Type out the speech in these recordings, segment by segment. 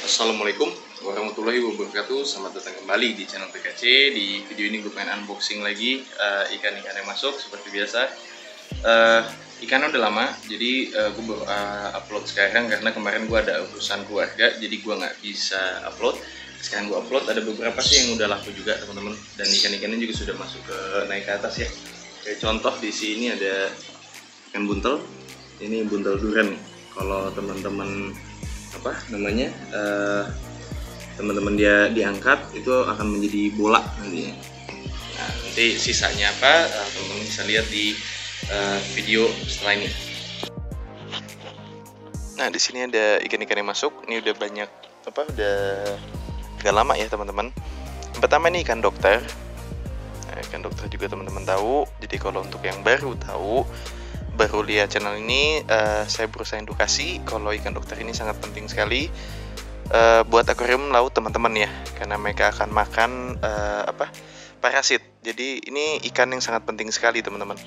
Assalamualaikum warahmatullahi wabarakatuh. Selamat datang kembali di channel PKC. Di video ini gue pengen unboxing lagi ikan-ikan yang masuk seperti biasa. Ikannya udah lama, jadi gue baru upload sekarang karena kemarin gue ada urusan keluarga, jadi gue nggak bisa upload. Sekarang gue upload, ada beberapa sih yang udah laku juga teman-teman, dan ikan-ikannya juga sudah masuk ke naik ke atas ya. Kayak contoh di sini ada ikan buntel, ini buntel duren. Kalau teman-teman teman-teman dia diangkat itu akan menjadi bola nantinya. Nah, nanti sisanya apa teman-teman bisa lihat di video setelah ini. Nah, di sini ada ikan-ikan yang masuk. Ini udah banyak udah agak lama ya teman-teman. Yang pertama ini ikan dokter. Nah, ikan dokter juga teman-teman tahu. Jadi kalau untuk yang baru lihat channel ini, saya berusaha edukasi kalau ikan dokter ini sangat penting sekali buat akuarium laut teman-teman ya, karena mereka akan makan parasit. Jadi ini ikan yang sangat penting sekali teman-teman.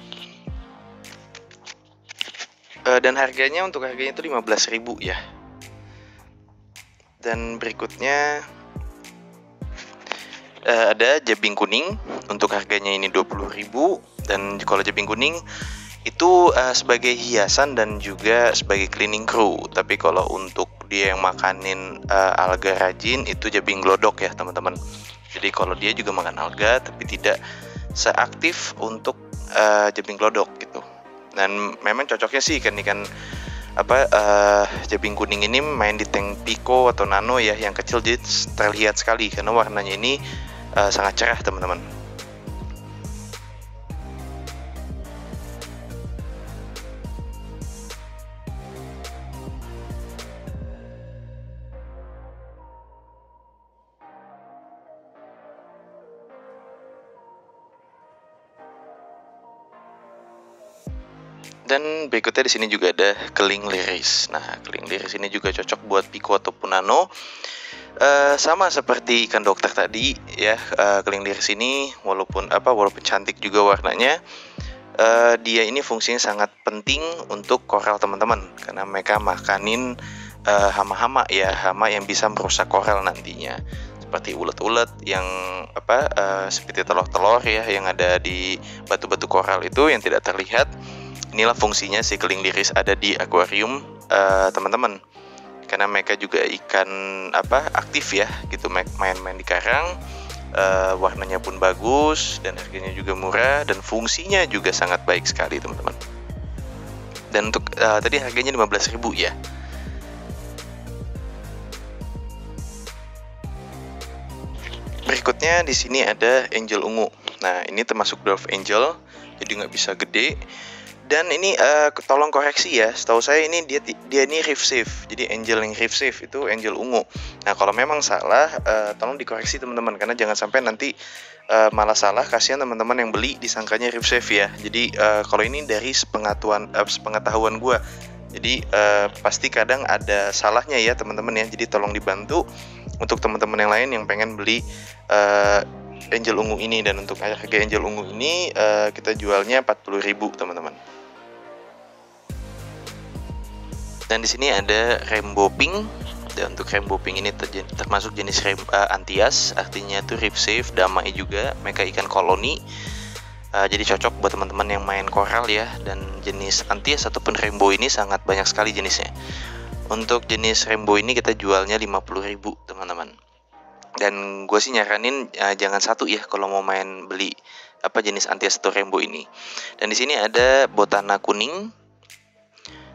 Dan harganya itu 15.000 ya. Dan berikutnya ada jabing kuning, untuk harganya ini 20.000. Dan kalau jabing kuning itu sebagai hiasan dan juga sebagai cleaning crew. Tapi kalau untuk dia yang makanin alga rajin itu jabing glodok ya teman-teman. Jadi kalau dia juga makan alga tapi tidak seaktif untuk jabing glodok gitu. Dan memang cocoknya sih ikan-ikan jabing kuning ini main di tank Pico atau Nano ya, yang kecil, jadi terlihat sekali karena warnanya ini sangat cerah teman-teman. Dan berikutnya di sini juga ada keling liris. Nah, keling liris ini juga cocok buat Pico ataupun Nano. Sama seperti ikan dokter tadi ya, keling liris ini walaupun cantik juga warnanya, dia ini fungsinya sangat penting untuk koral teman-teman, karena mereka makanin hama-hama ya, hama yang bisa merusak koral nantinya, seperti ulet-ulet yang seperti telur-telur ya yang ada di batu-batu koral itu yang tidak terlihat. Inilah fungsinya si keling liris ada di akuarium teman-teman, karena mereka juga ikan aktif ya gitu, main-main di karang, warnanya pun bagus dan harganya juga murah dan fungsinya juga sangat baik sekali teman-teman. Dan untuk tadi harganya 15.000 ya. Berikutnya di sini ada angel ungu. Nah, ini termasuk dwarf angel, jadi nggak bisa gede. Dan ini tolong koreksi ya, setahu saya ini dia ini reef safe. Jadi angel yang reef safe itu angel ungu. Nah, kalau memang salah tolong dikoreksi teman-teman, karena jangan sampai nanti malah salah, kasihan teman-teman yang beli disangkanya reef safe ya. Jadi kalau ini dari sepengetahuan gue. Jadi pasti kadang ada salahnya ya teman-teman ya. Jadi tolong dibantu untuk teman-teman yang lain yang pengen beli angel ungu ini. Dan untuk harga angel ungu ini kita jualnya 40.000 teman-teman. Dan di sini ada rainbow pink. Dan untuk rainbow pink ini termasuk jenis antias, artinya itu reef safe, damai juga, mereka ikan koloni. Jadi cocok buat teman-teman yang main koral ya. Dan jenis antias ataupun rainbow ini sangat banyak sekali jenisnya. Untuk jenis rainbow ini kita jualnya 50.000 teman-teman. Dan gue sih nyaranin jangan satu ya kalau mau main beli jenis antias atau rainbow ini. Dan di sini ada botana kuning.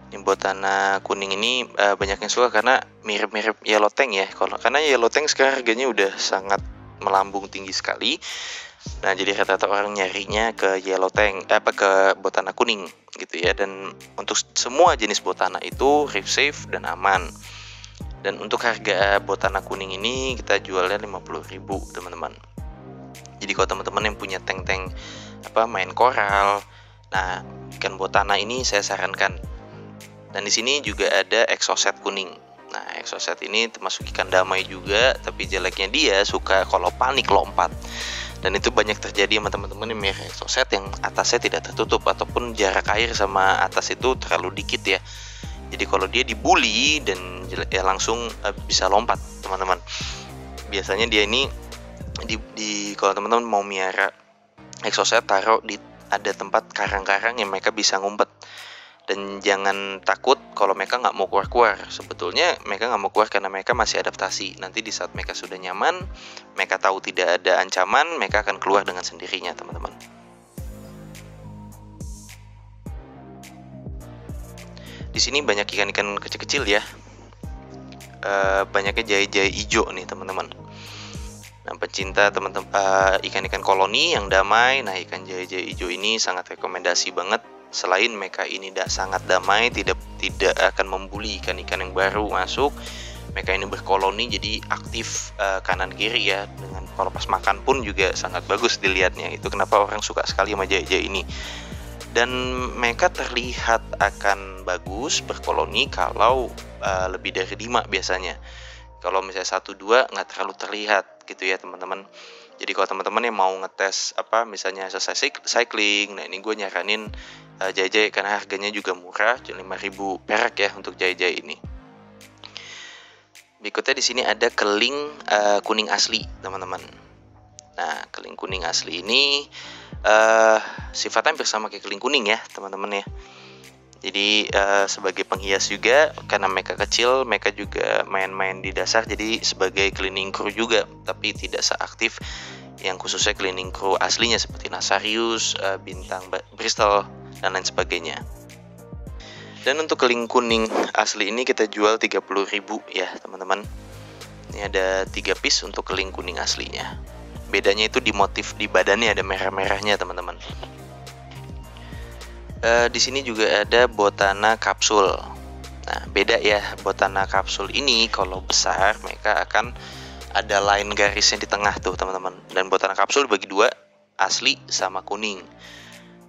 Ini botana kuning ini banyak yang suka karena mirip-mirip yellow tank ya. Karena yellow tank sekarang harganya udah sangat melambung tinggi sekali. Nah, jadi rata-rata orang nyarinya ke yellow tank, ke botana kuning gitu ya. Dan untuk semua jenis botana itu reef safe dan aman. Dan untuk harga botana kuning ini kita jualnya 50.000 teman-teman. Jadi kalau teman-teman yang punya tank-tank main koral, nah ikan botana ini saya sarankan. Dan di sini juga ada exocet kuning. Nah, exocet ini termasuk ikan damai juga, tapi jeleknya dia suka kalau panik lompat. Dan itu banyak terjadi sama teman-teman yang merek exocet yang atasnya tidak tertutup ataupun jarak air sama atas itu terlalu dikit ya. Jadi kalau dia dibully dan ya langsung bisa lompat teman-teman. Biasanya dia ini kalau teman-teman mau miara exocet, taruh di ada tempat karang-karang yang mereka bisa ngumpet. Dan jangan takut kalau mereka nggak mau keluar-keluar. Sebetulnya mereka nggak mau keluar karena mereka masih adaptasi. Nanti di saat mereka sudah nyaman, mereka tahu tidak ada ancaman, mereka akan keluar dengan sendirinya, teman-teman. Di sini banyak ikan-ikan kecil-kecil ya. Banyaknya jai-jai hijau nih, teman-teman. Nah, pencinta teman-teman ikan-ikan koloni yang damai, nah ikan jai-jai hijau ini sangat rekomendasi banget. Selain mereka ini sangat damai, tidak akan membuli ikan-ikan yang baru masuk. Mereka ini berkoloni, jadi aktif kanan kiri ya. Dengan kalau pas makan pun juga sangat bagus dilihatnya. Itu kenapa orang suka sekali sama jai-jai ini. Dan mereka terlihat akan bagus berkoloni kalau lebih dari 5 biasanya. Kalau misalnya 1-2 nggak terlalu terlihat gitu ya teman-teman. Jadi kalau teman-teman yang mau ngetes misalnya selesai cycling, nah ini gue nyaranin jai-jai karena harganya juga murah, 5.000 perak ya untuk jai-jai ini. Berikutnya di sini ada keling kuning asli, teman-teman. Nah, keling kuning asli ini sifatnya hampir sama kayak keling kuning ya, teman-teman ya. Jadi sebagai penghias juga, karena mereka kecil, mereka juga main-main di dasar, jadi sebagai cleaning crew juga, tapi tidak seaktif yang khususnya cleaning crew aslinya seperti Nasarius, Bintang Bristol, dan lain sebagainya. Dan untuk keling kuning asli ini kita jual 30.000 ya teman-teman. Ini ada 3 piece untuk keling kuning aslinya. Bedanya itu di motif di badannya, ada merah-merahnya teman-teman. Di sini juga ada Botana kapsul. Nah, beda ya, Botana kapsul ini kalau besar mereka akan ada line garisnya di tengah tuh teman-teman. Dan Botana kapsul dibagi 2, asli sama kuning.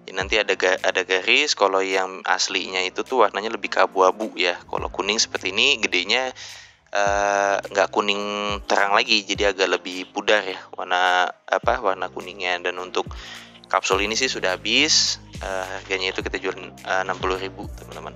Jadi nanti ada garis. Kalau yang aslinya itu tuh warnanya lebih ke abu-abu ya. Kalau kuning seperti ini gedenya nggak kuning terang lagi, jadi agak lebih pudar ya warna kuningnya. Dan untuk kapsul ini sih sudah habis. Harganya itu kita jual 60.000 teman-teman.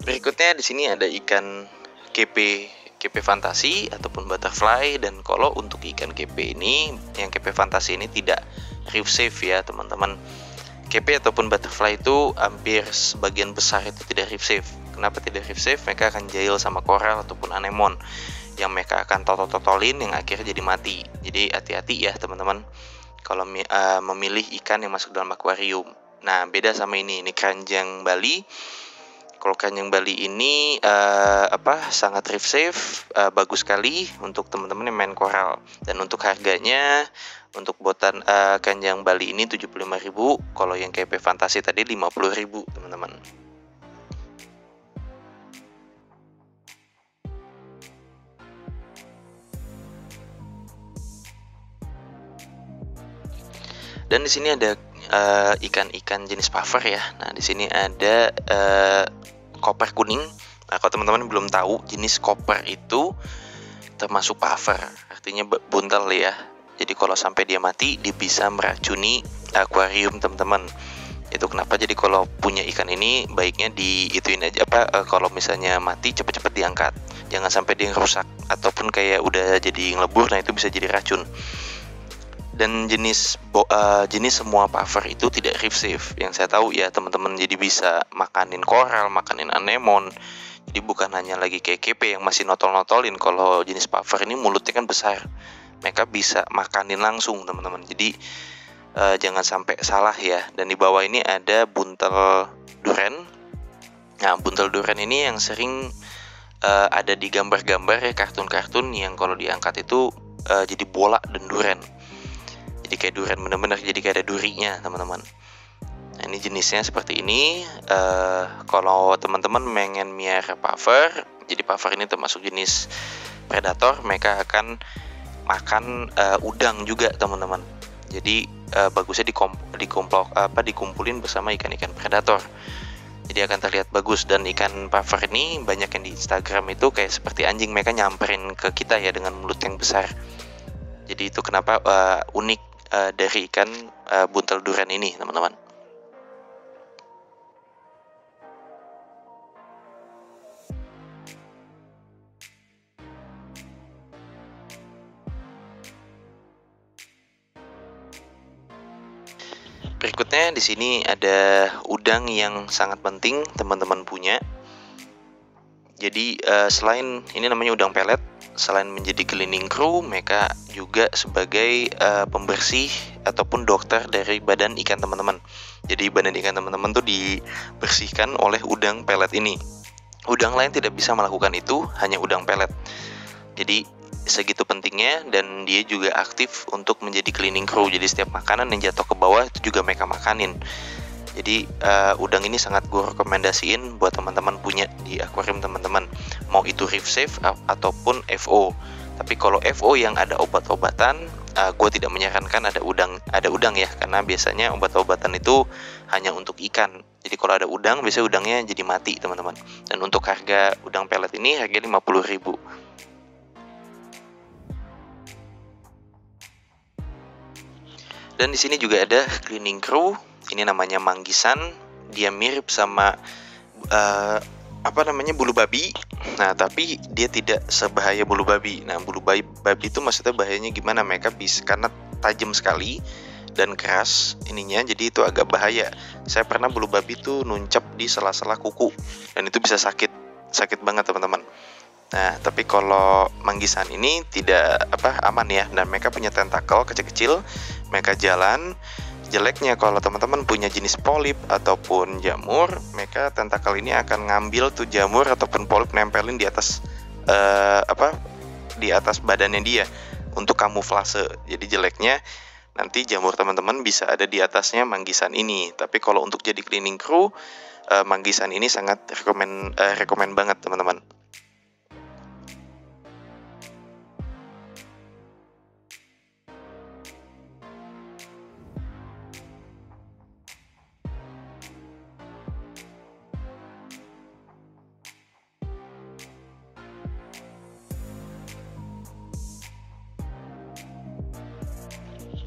Berikutnya di sini ada ikan kepe fantasi ataupun butterfly. Dan kalau untuk ikan kepe ini, yang kepe fantasi ini tidak reef safe ya teman-teman. Kepe ataupun butterfly itu hampir sebagian besar itu tidak reef safe. Kenapa tidak reef safe? Mereka akan jail sama koral ataupun anemon yang mereka akan totol-totolin yang akhirnya jadi mati. Jadi hati-hati ya teman-teman kalau memilih ikan yang masuk dalam akuarium. Nah, beda sama ini keranjang Bali. Kalau keranjang Bali ini sangat reef safe, bagus sekali untuk teman-teman yang main koral. Dan untuk harganya untuk botan keranjang Bali ini 75.000, kalau yang KP Fantasi tadi 50.000 teman-teman. Dan di sini ada ikan-ikan jenis puffer ya. Nah, di sini ada koper kuning. Nah, kalau teman-teman belum tahu, jenis koper itu termasuk puffer, artinya buntel ya. Jadi kalau sampai dia mati, dia bisa meracuni akuarium teman-teman. Itu kenapa jadi kalau punya ikan ini baiknya diituin aja kalau misalnya mati cepet-cepet diangkat. Jangan sampai dia rusak ataupun kayak udah jadi ngelebur, nah itu bisa jadi racun. Dan jenis semua puffer itu tidak reef safe yang saya tahu ya teman-teman. Jadi bisa makanin koral, makanin anemon. Jadi bukan hanya lagi kayak kepe yang masih notol-notolin. Kalau jenis puffer ini mulutnya kan besar, mereka bisa makanin langsung teman-teman. Jadi jangan sampai salah ya. Dan di bawah ini ada buntel duren. Nah, buntel duren ini yang sering ada di gambar-gambar ya, kartun-kartun yang kalau diangkat itu jadi bola dan duren. Jadi kayak durian bener-bener, jadi kayak ada durinya teman-teman. Nah, ini jenisnya seperti ini. Kalau teman-teman pengen miara puffer, jadi puffer ini termasuk jenis predator. Mereka akan makan udang juga teman-teman. Jadi bagusnya dikumpulin bersama ikan-ikan predator. Jadi akan terlihat bagus. Dan ikan puffer ini banyak yang di Instagram itu kayak seperti anjing, mereka nyamperin ke kita ya dengan mulut yang besar. Jadi itu kenapa unik dari ikan buntel durian ini, teman-teman. Berikutnya di sini ada udang yang sangat penting teman-teman punya. Jadi selain ini namanya udang pelet, selain menjadi cleaning crew, mereka juga sebagai pembersih ataupun dokter dari badan ikan teman-teman. Jadi badan ikan teman-teman tuh dibersihkan oleh udang pelet ini. Udang lain tidak bisa melakukan itu, hanya udang pelet. Jadi segitu pentingnya, dan dia juga aktif untuk menjadi cleaning crew. Jadi setiap makanan yang jatuh ke bawah itu juga mereka makanin. Jadi udang ini sangat gue rekomendasiin buat teman-teman punya di akuarium teman-teman, mau itu reef safe ataupun FO. Tapi kalau FO yang ada obat-obatan, gue tidak menyarankan ada udang ya, karena biasanya obat-obatan itu hanya untuk ikan. Jadi kalau ada udang, biasanya udangnya jadi mati, teman-teman. Dan untuk harga udang pelet ini harganya 50.000. Dan di sini juga ada cleaning crew. Ini namanya manggisan. Dia mirip sama bulu babi. Nah, tapi dia tidak sebahaya bulu babi. Nah, bulu babi itu maksudnya bahayanya gimana? Mereka bisa karena tajam sekali dan keras ininya, jadi itu agak bahaya. Saya pernah bulu babi tuh nuncap di sela-sela kuku, dan itu bisa sakit banget, teman-teman. Nah, tapi kalau manggisan ini tidak aman ya, dan mereka punya tentakel kecil-kecil, mereka jalan. Jeleknya kalau teman-teman punya jenis polip ataupun jamur, mereka tentakel ini akan ngambil tuh jamur ataupun polip, nempelin di atas di atas badannya dia untuk kamuflase. Jadi jeleknya nanti jamur teman-teman bisa ada di atasnya manggisan ini. Tapi kalau untuk jadi cleaning crew, manggisan ini sangat rekomen banget, teman-teman.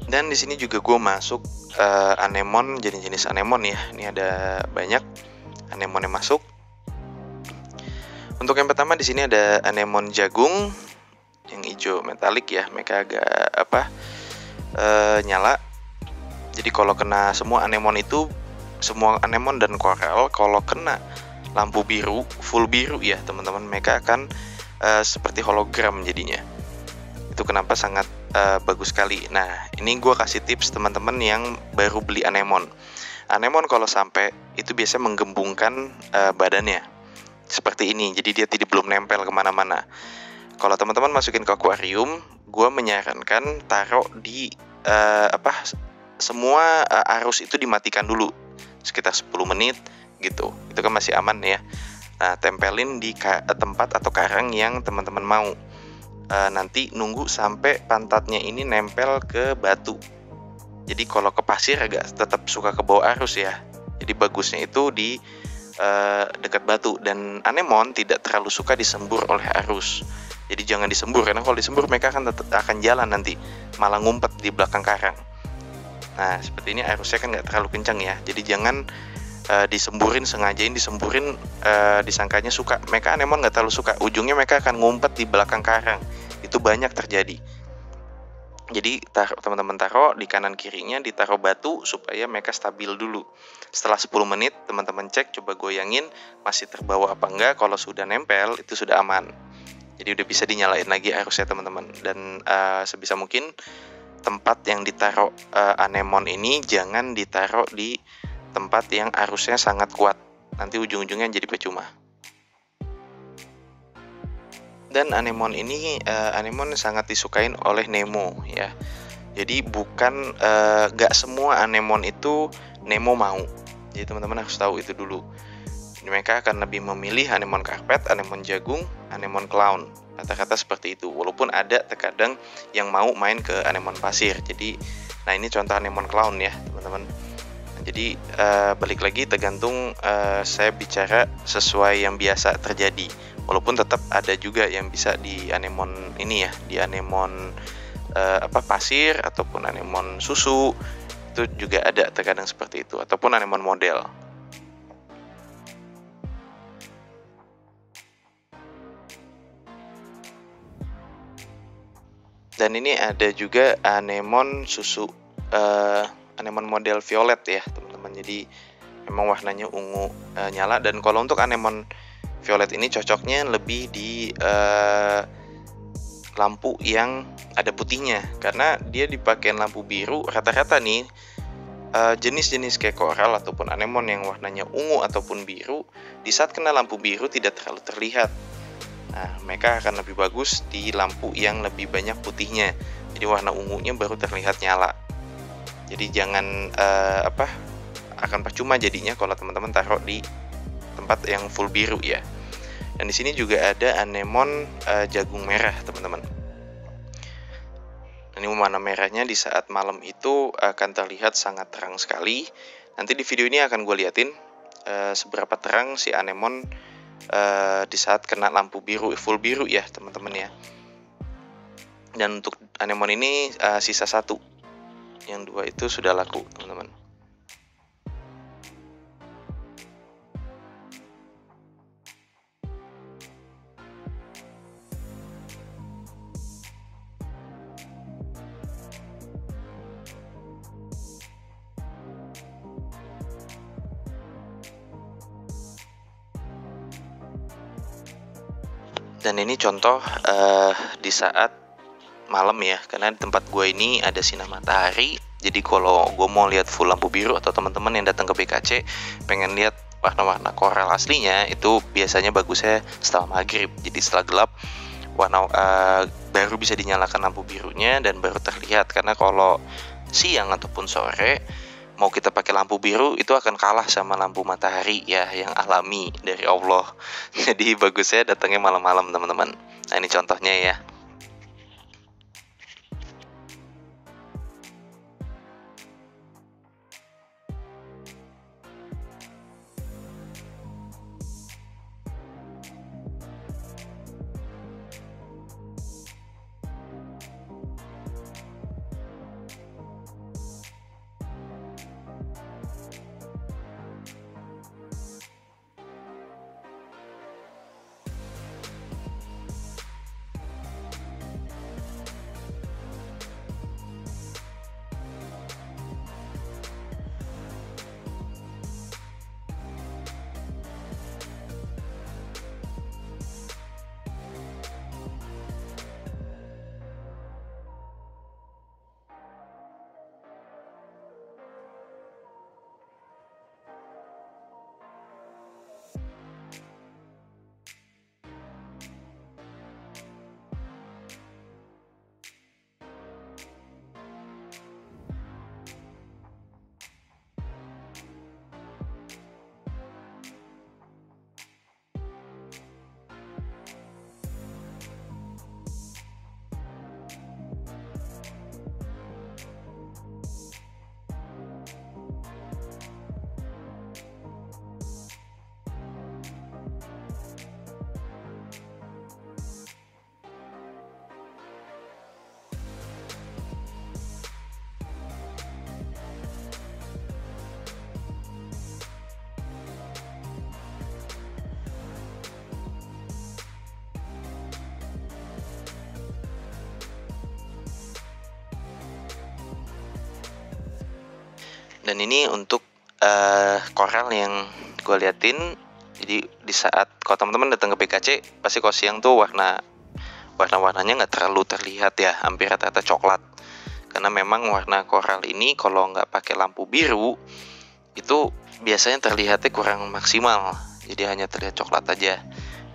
Dan di sini juga gue masuk anemon, jenis-jenis anemon ya. Ini ada banyak anemon yang masuk. Untuk yang pertama di sini ada anemon jagung yang hijau metalik ya. Mereka agak nyala. Jadi kalau kena semua anemon dan koral, kalau kena lampu biru, full biru ya teman-teman, mereka akan seperti hologram jadinya. Itu kenapa sangat bagus sekali. Nah, ini gue kasih tips teman-teman yang baru beli anemon. Anemon kalau sampai itu biasanya menggembungkan badannya seperti ini. Jadi dia belum nempel kemana-mana. Kalau teman-teman masukin ke akuarium, gue menyarankan taruh di semua arus itu dimatikan dulu sekitar 10 menit gitu. Itu kan masih aman ya. Nah, tempelin di tempat atau karang yang teman-teman mau. Nanti nunggu sampai pantatnya ini nempel ke batu. Jadi kalau ke pasir agak tetap suka ke bawah arus ya. Jadi bagusnya itu di dekat batu. Dan anemon tidak terlalu suka disembur oleh arus. Jadi jangan disembur, karena kalau disembur mereka akan jalan nanti, malah ngumpet di belakang karang. Nah, seperti ini arusnya kan nggak terlalu kencang ya. Jadi jangan sengajain disemburin, disangkanya suka. Mereka anemon nggak terlalu suka, ujungnya mereka akan ngumpet di belakang karang. Itu banyak terjadi. Jadi teman-teman taruh di kanan kirinya, ditaruh batu supaya mereka stabil dulu. Setelah 10 menit teman-teman cek, coba goyangin masih terbawa apa enggak. Kalau sudah nempel itu sudah aman. Jadi udah bisa dinyalain lagi arusnya, teman-teman. Dan sebisa mungkin tempat yang ditaruh anemon ini jangan ditaruh di tempat yang arusnya sangat kuat, nanti ujung-ujungnya jadi percuma. Dan anemon ini anemon sangat disukain oleh Nemo ya. Jadi bukan gak semua anemon itu Nemo mau. Jadi teman-teman harus tahu itu dulu. Mereka akan lebih memilih anemon karpet, anemon jagung, anemon clown. Kata-kata seperti itu. Walaupun ada terkadang yang mau main ke anemon pasir. Jadi, nah ini contoh anemon clown ya teman-teman. Jadi balik lagi tergantung saya bicara sesuai yang biasa terjadi. Walaupun tetap ada juga yang bisa di anemon ini ya, di anemon pasir ataupun anemon susu, itu juga ada terkadang seperti itu, ataupun anemon model. Dan ini ada juga anemon susu, anemon model violet ya teman-teman. Jadi memang warnanya ungu nyala. Dan kalau untuk anemon violet ini cocoknya lebih di lampu yang ada putihnya, karena dia dipakai lampu biru rata-rata nih. Jenis-jenis kayak koral ataupun anemon yang warnanya ungu ataupun biru, di saat kena lampu biru tidak terlalu terlihat. Nah, mereka akan lebih bagus di lampu yang lebih banyak putihnya. Jadi warna ungunya baru terlihat nyala. Jadi jangan akan percuma jadinya kalau teman-teman taruh di tempat yang full biru ya. Dan di sini juga ada anemon jagung merah, teman-teman. Ini warna merahnya di saat malam itu akan terlihat sangat terang sekali. Nanti di video ini akan gue liatin seberapa terang si anemon di saat kena lampu biru, full biru ya teman-teman ya. Dan untuk anemon ini sisa 1, yang 2 itu sudah laku teman-teman. Dan ini contoh di saat malam ya, karena di tempat gue ini ada sinar matahari. Jadi kalau gue mau lihat full lampu biru, atau teman-teman yang datang ke BKC pengen lihat warna-warna koral aslinya, itu biasanya bagusnya setelah maghrib. Jadi setelah gelap, warna baru bisa dinyalakan lampu birunya dan baru terlihat. Karena kalau siang ataupun sore mau kita pakai lampu biru, itu akan kalah sama lampu matahari ya, yang alami dari Allah. Jadi bagusnya datangnya malam-malam teman-teman. Nah ini contohnya ya. Dan ini untuk koral yang gue liatin. Jadi di saat kalau teman-teman datang ke BKC, pasti kalau siang tuh warna-warnanya nggak terlalu terlihat ya, hampir rata-rata coklat. Karena memang warna koral ini kalau nggak pakai lampu biru itu biasanya terlihatnya kurang maksimal. Jadi hanya terlihat coklat aja.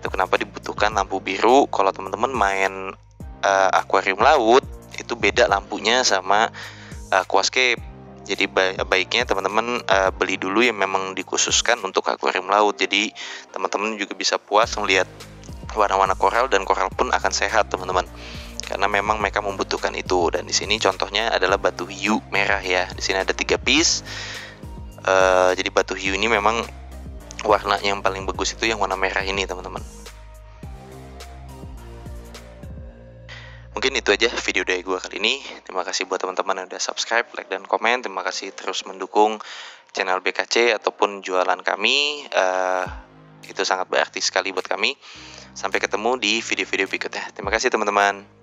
Itu kenapa dibutuhkan lampu biru. Kalau teman-teman main akuarium laut, itu beda lampunya sama aquascape. Jadi baiknya teman-teman beli dulu yang memang dikhususkan untuk akuarium laut. Jadi teman-teman juga bisa puas melihat warna-warna koral, dan koral pun akan sehat teman-teman. Karena memang mereka membutuhkan itu. Dan di sini contohnya adalah batu hiu merah ya. Di sini ada 3 piece. Jadi batu hiu ini memang warna yang paling bagus itu yang warna merah ini, teman-teman. Mungkin itu aja video dari gue kali ini. Terima kasih buat teman-teman yang udah subscribe, like, dan komen. Terima kasih terus mendukung channel BKC ataupun jualan kami. Itu sangat berarti sekali buat kami. Sampai ketemu di video-video berikutnya. Terima kasih teman-teman.